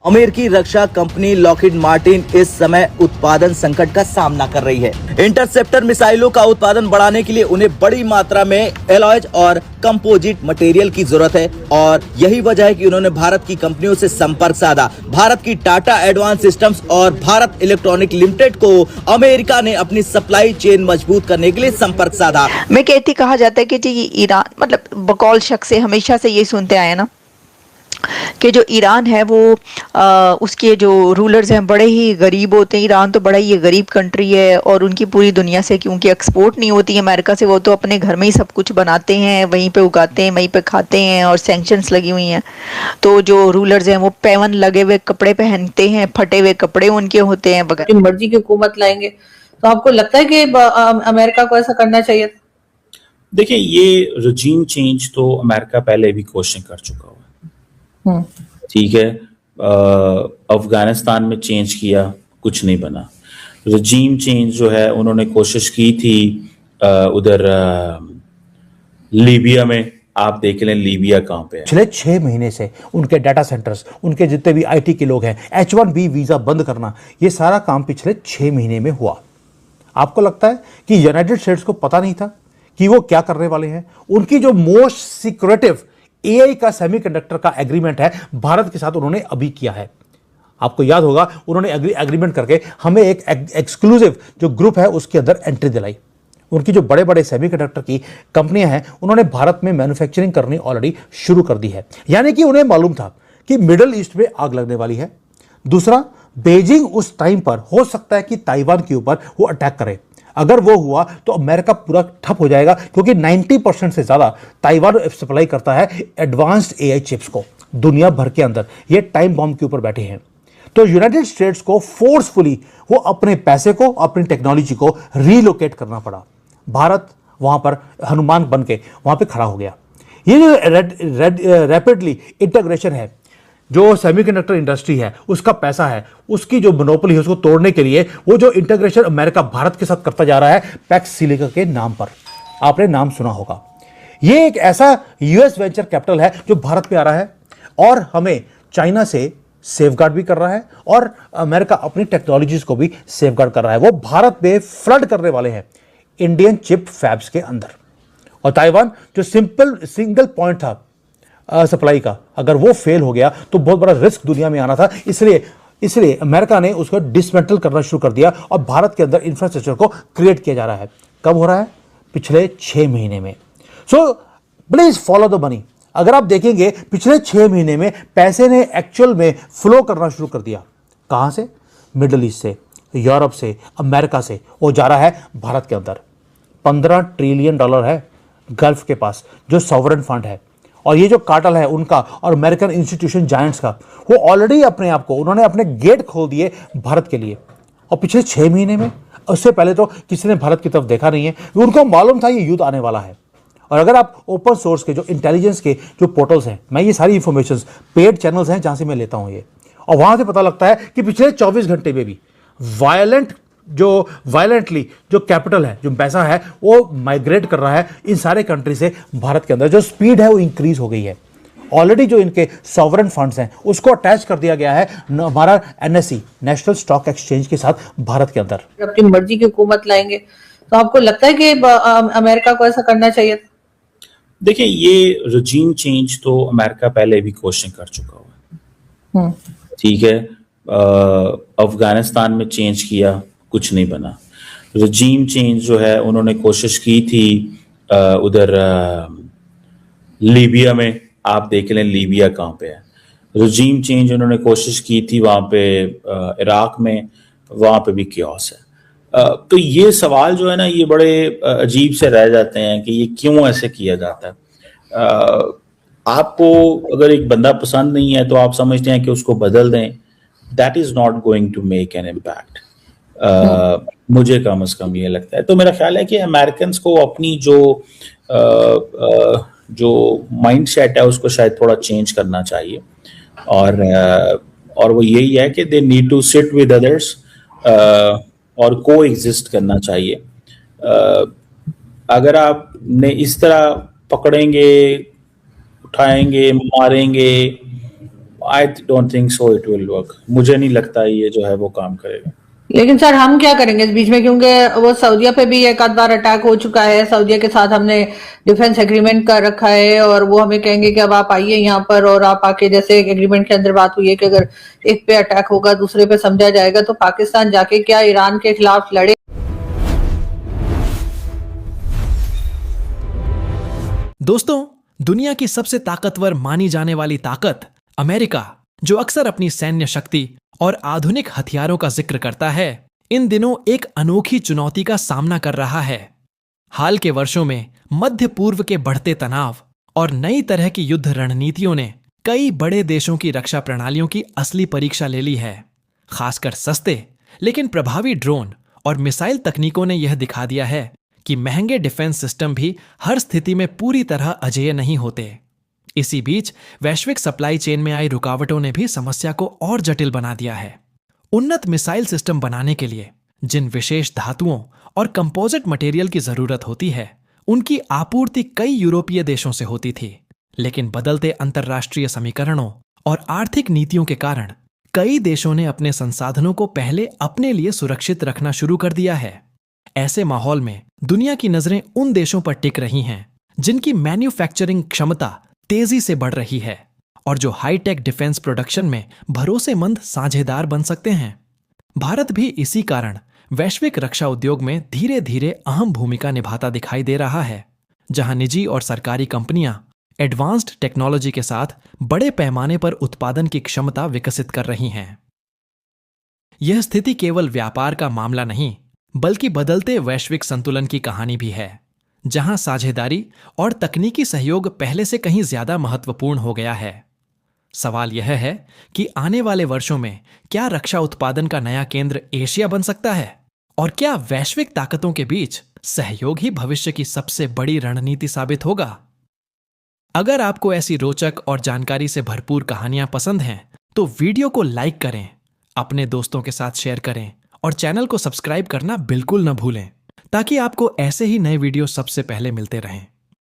अमेरिकी रक्षा company Lockheed Martin इस समय उत्पादन संकट का सामना कर रही है। इंटरसेप्टर मिसाइलों का उत्पादन बढ़ाने के लिए उन्हें बड़ी मात्रा में एलॉयज और कंपोजिट मटेरियल की जरूरत है और यही वजह है कि उन्होंने भारत की कंपनियों से संपर्क साधा। भारत की टाटा एडवांस सिस्टम्स और भारत इलेक्ट्रॉनिक लिमिटेड को अमेरिका ने अपनी सप्लाई चेन मजबूत करने के लिए संपर्क साधा। मैं कहती, कहा जाता है कि जी ईरान, मतलब बकौल शख्स से हमेशा से ये सुनते आए ना कि जो ईरान है वो उसके जो रूलर्स हैं बड़े ही गरीब होते हैं। ईरान तो बड़ा ही गरीब कंट्री है और उनकी पूरी दुनिया से क्योंकि एक्सपोर्ट नहीं होती है अमेरिका से, वो तो अपने घर में ही सब कुछ बनाते हैं, वहीं पे उगाते हैं, वहीं पे खाते हैं और सैंक्शंस लगी हुई हैं। तो जो रूलर्स हैं वो पैवन लगे हुए कपड़े पहनते हैं, फटे हुए कपड़े उनके होते हैं वगैरह। मर्जी की हुकूमत लाएंगे, तो आपको लगता है कि अमेरिका को ऐसा करना चाहिए? देखिए, ये रजीम चेंज तो अमेरिका पहले भी कोशिश कर चुका हुआ है। ठीक है, अफगानिस्तान में चेंज किया, कुछ नहीं बना। रजीम चेंज जो है उन्होंने कोशिश की थी उधर लीबिया में। आप देख लें लीबिया कहाँ पे है। पिछले 6 महीने से उनके डाटा सेंटर्स, उनके जितने भी आईटी के लोग हैं, H1B वीजा बंद करना, ये सारा काम पिछले 6 महीने में हुआ। आपको लगता है कि यूनाइटेड स्टेट्स को पता नहीं था कि वो क्या करने वाले हैं? उनकी जो मोस्ट सीक्रेटिव एआई का सेमीकंडक्टर का एग्रीमेंट है भारत के साथ, उन्होंने अभी किया है। आपको याद होगा उन्होंने एग्रीमेंट करके हमें एक एक्सक्लूसिव जो ग्रुप है उसके अंदर एंट्री दिलाई। उनकी जो बड़े बड़े सेमीकंडक्टर की कंपनियां हैं उन्होंने भारत में मैन्युफैक्चरिंग करनी ऑलरेडी शुरू कर दी है। यानी कि उन्हें मालूम था कि मिडिल ईस्ट में आग लगने वाली है। दूसरा, बेजिंग उस टाइम पर हो सकता है कि ताइवान के ऊपर वो अटैक करे। अगर वो हुआ तो अमेरिका पूरा ठप हो जाएगा, क्योंकि 90% से ज्यादा ताइवान सप्लाई करता है एडवांस्ड एआई चिप्स को दुनिया भर के अंदर। ये टाइम बॉम्ब के ऊपर बैठे हैं। तो यूनाइटेड स्टेट्स को फोर्सफुली वो अपने पैसे को, अपनी टेक्नोलॉजी को रीलोकेट करना पड़ा। भारत वहां पर हनुमान बन के वहां पे खड़ा हो गया। ये जो रैपिडली इंटीग्रेशन है, जो सेमीकंडक्टर इंडस्ट्री है, उसका पैसा है, उसकी जो मोनोपोली है, उसको तोड़ने के लिए वो जो इंटीग्रेशन अमेरिका भारत के साथ करता जा रहा है पैक्स सिलिका के नाम पर। आपने नाम सुना होगा। ये एक ऐसा यूएस वेंचर कैपिटल है जो भारत पे आ रहा है और हमें चाइना से सेफगार्ड भी कर रहा है और अमेरिका अपनी टेक्नोलॉजीज को भी सेफगार्ड कर रहा है। वो भारत में फ्लड करने वाले हैं इंडियन चिप फैब्स के अंदर। और ताइवान जो सिंगल पॉइंट था सप्लाई का, अगर वो फेल हो गया तो बहुत बड़ा रिस्क दुनिया में आना था। इसलिए अमेरिका ने उसको डिसमेंटल करना शुरू कर दिया और भारत के अंदर इंफ्रास्ट्रक्चर को क्रिएट किया जा रहा है। कब हो रहा है? पिछले 6 महीने में। So please follow the money. अगर आप देखेंगे पिछले 6 महीने में पैसे ने एक्चुअल में फ्लो करना शुरू कर दिया। कहां से? मिडिल ईस्ट से, यूरोप से, अमेरिका से। वो जा रहा है भारत के अंदर। $15 ट्रिलियन है गल्फ के पास जो सॉवरेन फंड है। और ये जो कार्टेल है उनका और अमेरिकन इंस्टीट्यूशन जायंट्स का, वो ऑलरेडी अपने आप को, उन्होंने अपने गेट खोल दिए भारत के लिए। और पिछले 6 महीने में, उससे पहले तो किसी ने भारत की तरफ देखा नहीं है। उनको मालूम था ये युद्ध आने वाला है। और अगर आप ओपन सोर्स के जो इंटेलिजेंस के जो पोर्टल्स हैं, मैं ये सारी इंफॉर्मेशन पेड चैनल्स हैं जहां से मैं लेता हूं ये, और वहां से पता लगता है कि पिछले 24 घंटे में भी वायलेंटली जो कैपिटल है, जो पैसा है, वो माइग्रेट कर रहा है इन सारे कंट्री से भारत के अंदर। जो स्पीड है वो इंक्रीज हो गई है। ऑलरेडी जो इनके सॉवरेन फंड्स हैं उसको अटैच कर दिया गया है हमारा NSE, नेशनल स्टॉक एक्सचेंज के साथ भारत के अंदर। अपनी मर्जी की हुकूमत लाएंगे, तो आपको लगता है कि अमेरिका को ऐसा करना चाहिए? देखिए, ये रजीम चेंज तो अमेरिका पहले भी कोशिश कर चुका हुआ है। ठीक है, अफगानिस्तान में चेंज किया, कुछ नहीं बना। रजीम चेंज जो है उन्होंने कोशिश की थी उधर लीबिया में। आप देख लें लीबिया कहाँ पे है। रजीम चेंज उन्होंने कोशिश की थी वहाँ पे इराक में, वहाँ पे भी क्योस है। तो ये सवाल जो है ना, ये बड़े अजीब से रह जाते हैं कि ये क्यों ऐसे किया जाता है। आपको अगर एक बंदा पसंद नहीं है तो आप समझते हैं कि उसको बदल दें। That is not going to make an impact. मुझे कम से कम ये लगता है। तो मेरा ख्याल है कि अमेरिकन को अपनी जो माइंड सेट है उसको शायद थोड़ा चेंज करना चाहिए। और वो यही है कि they need to sit with others और को एग्जिस्ट करना चाहिए। अगर आप ने इस तरह पकड़ेंगे, उठाएंगे, मारेंगे, I don't think so it will work. मुझे नहीं लगता ये जो है वो काम करेगा। लेकिन सर हम क्या करेंगे इस बीच में, क्योंकि वो सऊदीया पे भी एक आध बार अटैक हो चुका है, सऊदीया के साथ हमने डिफेंस एग्रीमेंट कर रखा है, और वो हमें कहेंगे कि अब आप आइए यहाँ पर, और आप आके, जैसे एग्रीमेंट के अंदर बात हुई है कि अगर एक पे अटैक होगा दूसरे पे समझा जाएगा, तो पाकिस्तान जाके क्या ईरान के खिलाफ लड़े? दोस्तों, दुनिया की सबसे ताकतवर मानी जाने वाली ताकत अमेरिका, जो अक्सर अपनी सैन्य शक्ति और आधुनिक हथियारों का जिक्र करता है, इन दिनों एक अनोखी चुनौती का सामना कर रहा है। हाल के वर्षों में मध्य पूर्व के बढ़ते तनाव और नई तरह की युद्ध रणनीतियों ने कई बड़े देशों की रक्षा प्रणालियों की असली परीक्षा ले ली है। खासकर सस्ते लेकिन प्रभावी ड्रोन और मिसाइल तकनीकों ने यह दिखा दिया है कि महंगे डिफेंस सिस्टम भी हर स्थिति में पूरी तरह अजेय नहीं होते। इसी बीच वैश्विक सप्लाई चेन में आई रुकावटों ने भी समस्या को और जटिल बना दिया है। उन्नत मिसाइल सिस्टम बनाने के लिए जिन विशेष धातुओं और कंपोजिट मटेरियल की जरूरत होती है, उनकी आपूर्ति कई यूरोपीय देशों से होती थी, लेकिन बदलते अंतर्राष्ट्रीय समीकरणों और आर्थिक नीतियों के कारण कई देशों ने अपने संसाधनों को पहले अपने लिए सुरक्षित रखना शुरू कर दिया है। ऐसे माहौल में दुनिया की नजरें उन देशों पर टिक रही हैं जिनकी मैन्युफैक्चरिंग क्षमता तेजी से बढ़ रही है और जो हाईटेक डिफेंस प्रोडक्शन में भरोसेमंद साझेदार बन सकते हैं। भारत भी इसी कारण वैश्विक रक्षा उद्योग में धीरे धीरे अहम भूमिका निभाता दिखाई दे रहा है, जहां निजी और सरकारी कंपनियां एडवांस्ड टेक्नोलॉजी के साथ बड़े पैमाने पर उत्पादन की क्षमता विकसित कर रही हैं। यह स्थिति केवल व्यापार का मामला नहीं, बल्कि बदलते वैश्विक संतुलन की कहानी भी है, जहां साझेदारी और तकनीकी सहयोग पहले से कहीं ज्यादा महत्वपूर्ण हो गया है। सवाल यह है कि आने वाले वर्षों में क्या रक्षा उत्पादन का नया केंद्र एशिया बन सकता है, और क्या वैश्विक ताकतों के बीच सहयोग ही भविष्य की सबसे बड़ी रणनीति साबित होगा? अगर आपको ऐसी रोचक और जानकारी से भरपूर कहानियां पसंद हैं, तो वीडियो को लाइक करें, अपने दोस्तों के साथ शेयर करें और चैनल को सब्सक्राइब करना बिल्कुल न भूलें, ताकि आपको ऐसे ही नए वीडियो सबसे पहले मिलते रहें।